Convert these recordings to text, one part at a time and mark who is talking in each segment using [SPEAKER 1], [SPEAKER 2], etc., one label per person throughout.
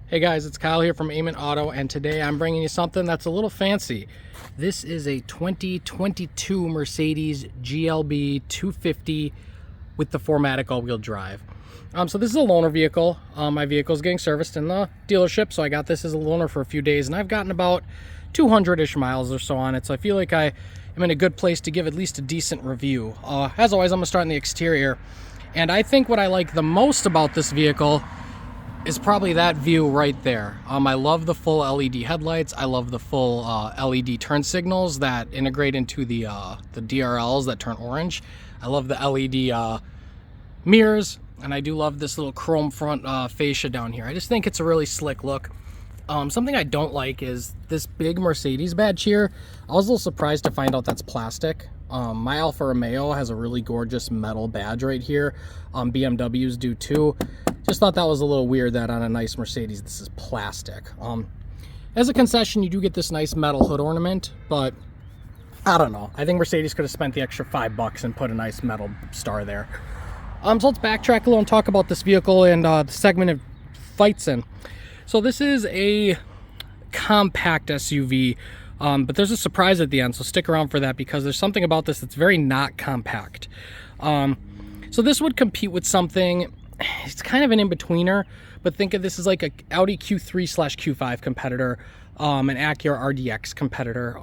[SPEAKER 1] Hey guys, it's Kyle here from Amen Auto, and today I'm bringing you something that's a little fancy. This is a 2022 Mercedes GLB 250 with the 4MATIC all-wheel drive. So this is a loaner vehicle. My vehicle is getting serviced in the dealership, so I got this as a loaner for a few days, and I've gotten about 200-ish miles or so on it, so I feel like I am in a good place to give at least a decent review. As always, I'm going to start in the exterior, and I think what I like the most about this vehicle is probably that view right there. I love the full LED headlights. I love the full LED turn signals that integrate into the DRLs that turn orange. I love the LED mirrors, and I do love this little chrome front fascia down here. I just think it's a really slick look. Something I don't like is this big Mercedes badge here. I was a little surprised to find out that's plastic. My Alfa Romeo has a really gorgeous metal badge right here. BMWs do too. Just thought that was a little weird that on a nice Mercedes this is plastic. As a concession, you do get this nice metal hood ornament, but I don't know. I think Mercedes could have spent the extra $5 and put a nice metal star there. So let's backtrack a little and talk about this vehicle and the segment it fights in. So this is a compact SUV, but there's a surprise at the end, so stick around for that because there's something about this that's very not compact. So this would compete with something, it's kind of an in-betweener, but think of this as like a Audi Q3/Q5 competitor, an Acura RDX competitor.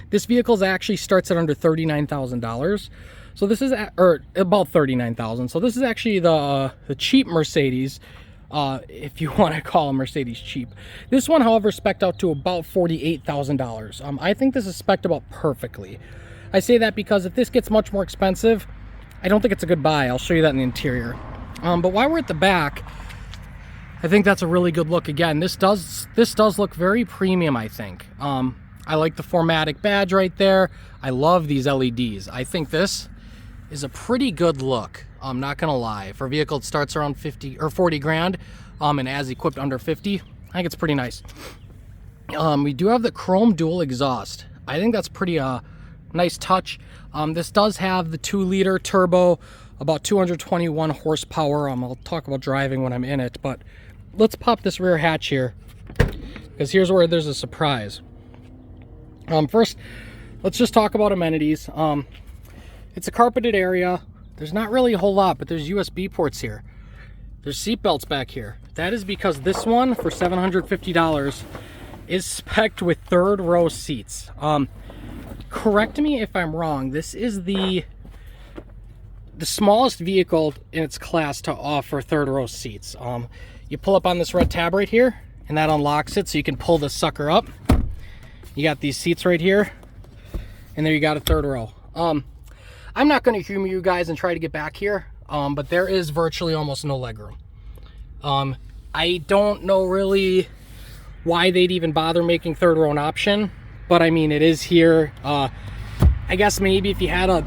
[SPEAKER 1] This vehicle actually starts at under $39,000. So this is, or about $39,000. So this is actually the cheap Mercedes, if you want to call a Mercedes cheap. This one, however, spec'd out to about $48,000. I think this is spec'd about perfectly. I say that because if this gets much more expensive, I don't think it's a good buy. I'll show you that in the interior. But while we're at the back, I think that's a really good look. Again, this does look very premium, I think. I like the 4MATIC badge right there. I love these LEDs. I think this is a pretty good look. I'm not gonna lie. For a vehicle that starts around 50 or 40 grand, and as equipped under 50, I think it's pretty nice. We do have the chrome dual exhaust. I think that's pretty nice touch. This does have the 2-liter turbo, about 221 horsepower. I'll talk about driving when I'm in it, but let's pop this rear hatch here, because here's where there's a surprise. First, let's just talk about amenities. It's a carpeted area. There's not really a whole lot, but there's USB ports here. There's seat belts back here. That is because this one, for $750, is spec'd with 3rd row seats. Correct me if I'm wrong. This is the smallest vehicle in its class to offer 3rd row seats. You pull up on this red tab right here, and that unlocks it so you can pull this sucker up. You got these seats right here, and there you got a 3rd row. I'm not going to humor you guys and try to get back here, but there is virtually almost no legroom. I don't know really why they'd even bother making 3rd row an option, but I mean, it is here. I guess maybe if you had a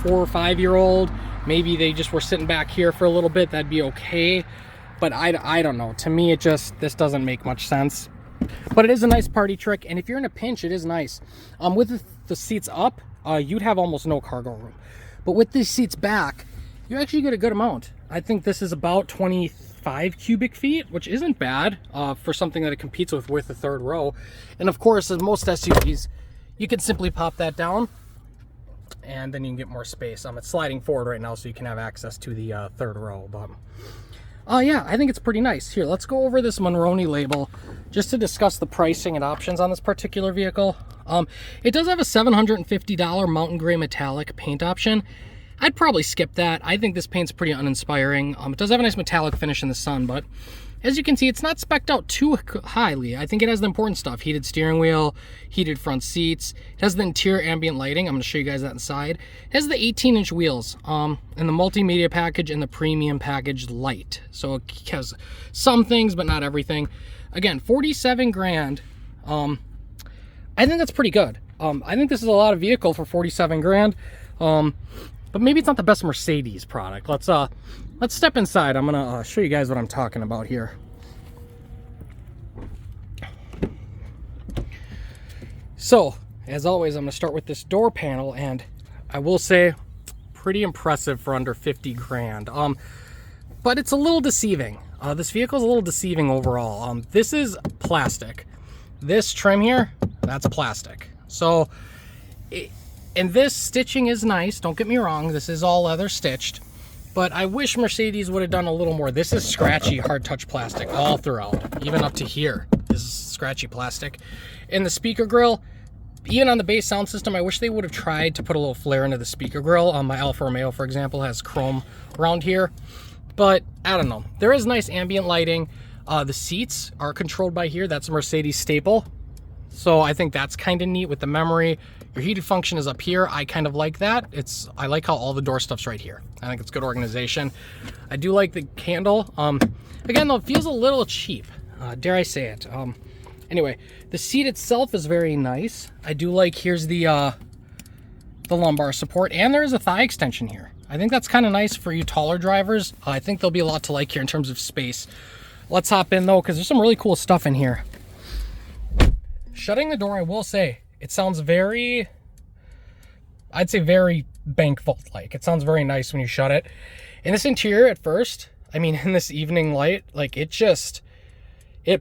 [SPEAKER 1] 4 or 5 year old, maybe they just were sitting back here for a little bit, that'd be okay. But I don't know. To me, this doesn't make much sense. But it is a nice party trick, and if you're in a pinch, it is nice. With the seats up, you'd have almost no cargo room. But with these seats back, you actually get a good amount. I think this is about 25 cubic feet, which isn't bad for something that it competes with a 3rd row. And of course, as most SUVs, you can simply pop that down, and then you can get more space. It's sliding forward right now, so you can have access to the 3rd row. But yeah, I think it's pretty nice. Here, let's go over this Monroney label just to discuss the pricing and options on this particular vehicle. It does have a $750 Mountain Gray Metallic paint option. I'd probably skip that. I think this paint's pretty uninspiring. It does have a nice metallic finish in the sun, but as you can see, it's not spec'd out too highly. I think it has the important stuff. Heated steering wheel, heated front seats. It has the interior ambient lighting. I'm going to show you guys that inside. It has the 18-inch wheels, and the multimedia package and the premium package light. So it has some things, but not everything. Again, 47 grand. I think that's pretty good. I think this is a lot of vehicle for 47 grand. But maybe it's not the best Mercedes product. Let's step inside. I'm gonna show you guys what I'm talking about here. So, as always, I'm gonna start with this door panel, and I will say, pretty impressive for under 50 grand. But it's a little deceiving. This vehicle is a little deceiving overall. This is plastic. This trim here, that's plastic. So, and this stitching is nice, don't get me wrong, this is all leather stitched, but I wish Mercedes would have done a little more. This is scratchy, hard touch plastic all throughout, even up to here. This is scratchy plastic. And the speaker grill, even on the base sound system, I wish they would have tried to put a little flare into the speaker grill. My Alfa Romeo, for example, has chrome around here. But I don't know. There is nice ambient lighting. The seats are controlled by here. That's a Mercedes staple. So I think that's kind of neat with the memory. Your heated function is up here. I kind of like that. I like how all the door stuff's right here. I think it's good organization. I do like the handle. Again, though, it feels a little cheap. Dare I say it. Anyway, the seat itself is very nice. I do like, here's the lumbar support, and there is a thigh extension here. I think that's kind of nice for you taller drivers. I think there'll be a lot to like here in terms of space. Let's hop in though, because there's some really cool stuff in here. Shutting the door, I will say, it sounds very, I'd say very bank vault-like. It sounds very nice when you shut it. In this interior at first, I mean, in this evening light, like it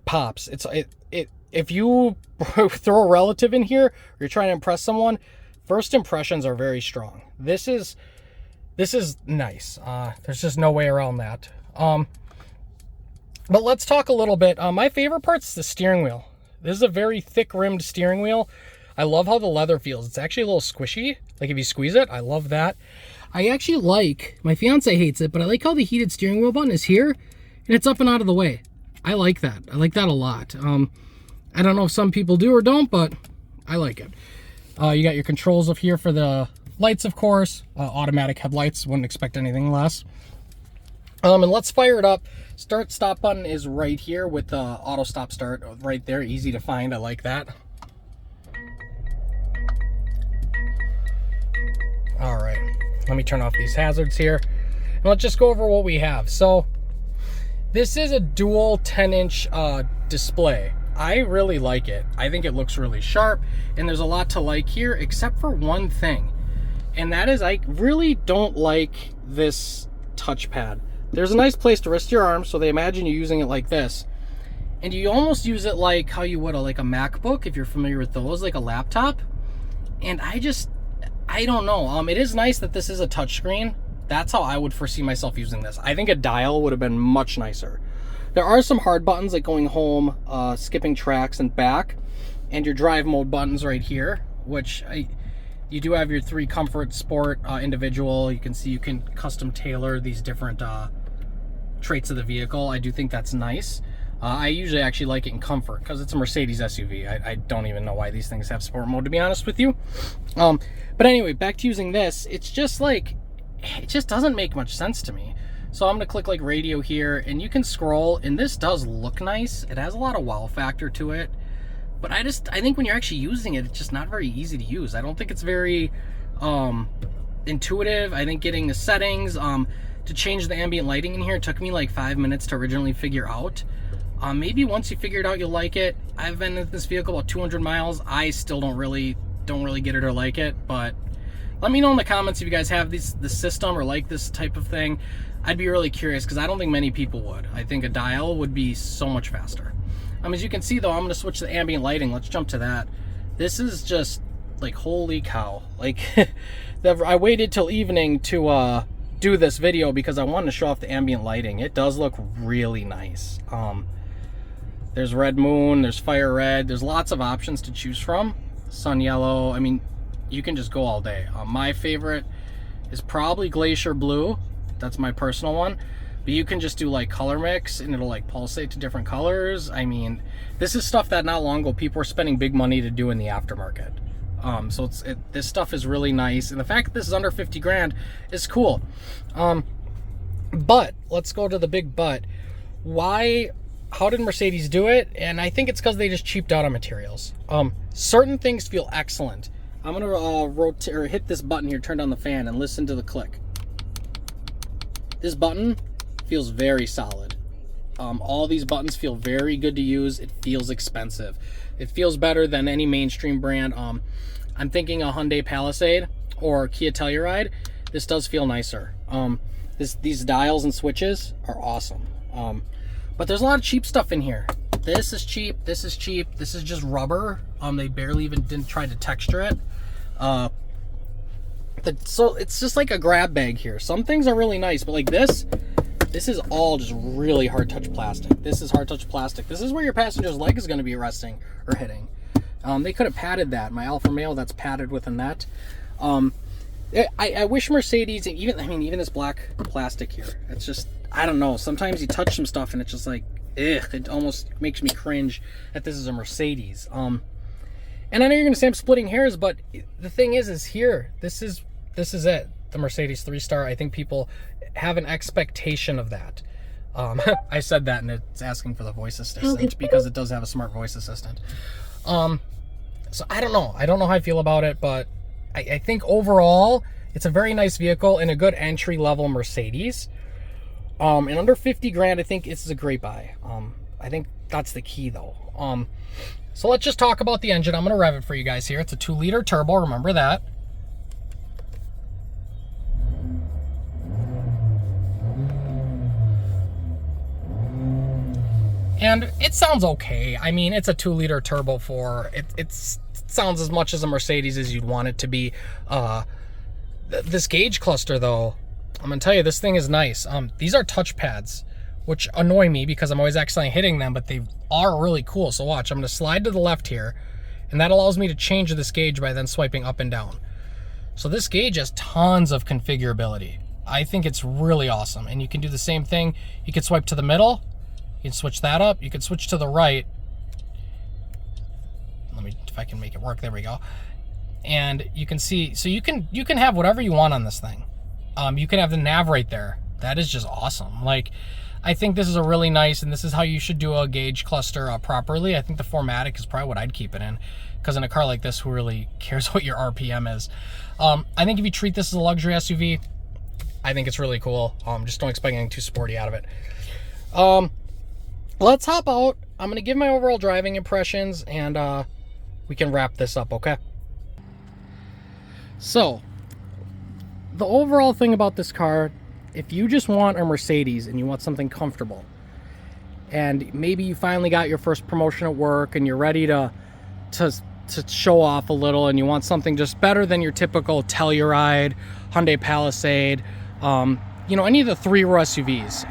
[SPEAKER 1] pops. If you throw a relative in here, or you're trying to impress someone, first impressions are very strong. This is nice. There's just no way around that. But let's talk a little bit. My favorite part's the steering wheel. This is a very thick rimmed steering wheel. I love how the leather feels. It's actually a little squishy. Like if you squeeze it, I love that. I actually like, my fiance hates it, but I like how the heated steering wheel button is here and it's up and out of the way. I like that. I like that a lot. I don't know if some people do or don't, but I like it. You got your controls up here for the lights, of course. Automatic headlights, wouldn't expect anything less. And let's fire it up. Start stop button is right here with the auto stop start right there. Easy to find. I like that. All right, let me turn off these hazards here. And let's just go over what we have. So this is a dual 10-inch display. I really like it. I think it looks really sharp, and there's a lot to like here, except for one thing. And that is, I really don't like this touchpad. There's a nice place to rest your arm, so they imagine you using it like this. And you almost use it like how you would like a MacBook, if you're familiar with those, like a laptop. And I don't know. It is nice that this is a touchscreen. That's how I would foresee myself using this. I think a dial would have been much nicer. There are some hard buttons like going home, skipping tracks, and back. And your drive mode buttons right here, which you do have your 3 comfort, sport, individual. You can see you can custom tailor these different traits of the vehicle. I do think that's nice. I usually actually like it in comfort because it's a Mercedes SUV. I don't even know why these things have sport mode, to be honest with you. But anyway, back to using this. It's just like, it just doesn't make much sense to me. So I'm gonna click like radio here, and you can scroll, and this does look nice. It has a lot of wow factor to it. But I think when you're actually using it, it's just not very easy to use. I don't think it's very intuitive. I think getting the settings, to change the ambient lighting in here, it took me like 5 minutes to originally figure out. Maybe once you figure it out, you'll like it. I've been in this vehicle about 200 miles. I still don't really get it or like it, but let me know in the comments if you guys have this system or like this type of thing. I'd be really curious because I don't think many people would. I think a dial would be so much faster. As you can see though, I'm going to switch to ambient lighting. Let's jump to that. This is just like, holy cow. Like, I waited till evening to do this video because I wanted to show off the ambient lighting. It does look really nice. There's red moon, there's fire red, there's lots of options to choose from. Sun yellow, I mean, you can just go all day. My favorite is probably glacier blue. That's my personal one. But you can just do like color mix and it'll like pulsate to different colors. I mean, this is stuff that not long ago people were spending big money to do in the aftermarket. So this stuff is really nice. And the fact that this is under 50 grand is cool. But let's go to the big but. How did Mercedes do it? And I think it's because they just cheaped out on materials. Certain things feel excellent. I'm gonna rotate or hit this button here, turn on the fan, and listen to the click. This button feels very solid. All these buttons feel very good to use. It feels expensive. It feels better than any mainstream brand. I'm thinking a Hyundai Palisade or Kia Telluride. This does feel nicer. These dials and switches are awesome. But there's a lot of cheap stuff in here. This is cheap. This is cheap. This is just rubber. They barely even didn't try to texture it. So it's just like a grab bag here. Some things are really nice, but like this is all just really hard touch plastic. This is hard touch plastic. This is where your passenger's leg is going to be resting or hitting. They could have padded that. My Alfa Romeo, that's padded with a net. I wish Mercedes, even this black plastic here, it's just, I don't know. Sometimes you touch some stuff and it's just like, ugh, it almost makes me cringe that this is a Mercedes. And I know you're going to say I'm splitting hairs, but the thing is here, this is it. The Mercedes 3-star. I think people have an expectation of that. I said that and it's asking for the voice assistant because it does have a smart voice assistant. So I don't know. I don't know how I feel about it, but I think overall it's a very nice vehicle and a good entry level Mercedes. And under 50 grand, I think this is a great buy. I think that's the key though. So let's just talk about the engine. I'm going to rev it for you guys here. It's a 2-liter turbo. Remember that. And it sounds okay. I mean, it's a 2-liter turbo 4. It sounds as much as a Mercedes as you'd want it to be. This gauge cluster, though, I'm going to tell you, this thing is nice. These are touch pads, which annoy me because I'm always accidentally hitting them, but they are really cool. So watch, I'm going to slide to the left here, and that allows me to change this gauge by then swiping up and down. So this gauge has tons of configurability. I think it's really awesome. And you can do the same thing. You can swipe to the middle. You can switch that up. You can switch to the right. Let me, if I can make it work. There we go. And you can see, so you can have whatever you want on this thing. You can have the nav right there. That is just awesome. Like, I think this is a really nice, and this is how you should do a gauge cluster properly. I think the 4MATIC is probably what I'd keep it in, because in a car like this, who really cares what your RPM is? I think if you treat this as a luxury SUV, I think it's really cool. Just don't expect anything too sporty out of it. Let's hop out. I'm going to give my overall driving impressions, and we can wrap this up, okay? So, the overall thing about this car, if you just want a Mercedes and you want something comfortable, and maybe you finally got your first promotion at work and you're ready to show off a little and you want something just better than your typical Telluride, Hyundai Palisade, any of the 3-row SUVs,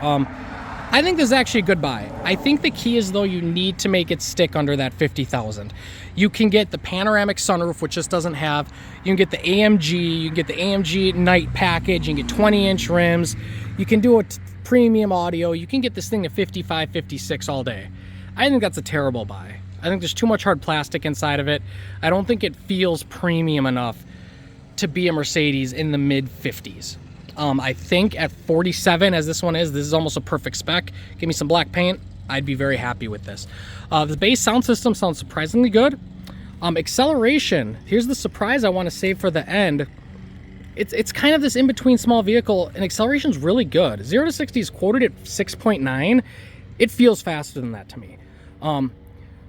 [SPEAKER 1] I think this is actually a good buy. I think the key is, though, you need to make it stick under that $50,000. You can get the panoramic sunroof, which this doesn't have. You can get the AMG. You can get the AMG Night package. You can get 20-inch rims. You can do a premium audio. You can get this thing to 55, 56 all day. I think that's a terrible buy. I think there's too much hard plastic inside of it. I don't think it feels premium enough to be a Mercedes in the mid-50s. I think at 47, as this one is, this is almost a perfect spec. Give me some black paint, I'd be very happy with this. The base sound system sounds surprisingly good. Acceleration, here's the surprise I want to save for the end. It's kind of this in-between small vehicle, and acceleration's really good. 0 to 60 is quoted at 6.9. It feels faster than that to me.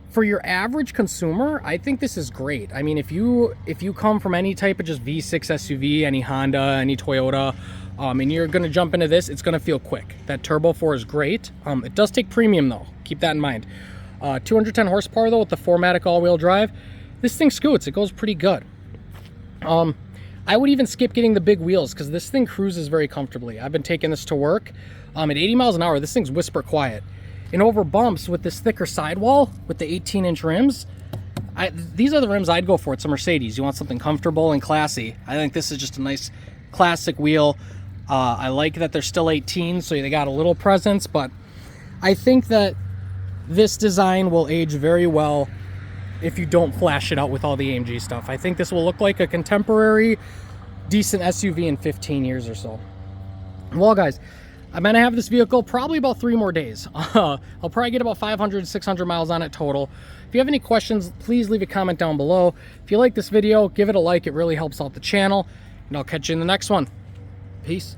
[SPEAKER 1] For your average consumer, I think this is great. I mean, if you come from any type of just V6 SUV, any Honda, any Toyota, and you're gonna jump into this, it's gonna feel quick. That Turbo 4 is great. It does take premium though, keep that in mind. 210 horsepower though with the 4MATIC all-wheel drive. This thing scoots, it goes pretty good. I would even skip getting the big wheels because this thing cruises very comfortably. I've been taking this to work. At 80 miles an hour, this thing's whisper quiet. And over bumps with this thicker sidewall with the 18-inch rims, these are the rims I'd go for. It's a Mercedes. You want something comfortable and classy. I think this is just a nice classic wheel. I like that they're still 18, so they got a little presence, but I think that this design will age very well if you don't flash it out with all the AMG stuff. I think this will look like a contemporary, decent SUV in 15 years or so. Well, guys, I'm gonna have this vehicle probably about 3 more days. I'll probably get about 500, 600 miles on it total. If you have any questions, please leave a comment down below. If you like this video, give it a like. It really helps out the channel. And I'll catch you in the next one. Peace.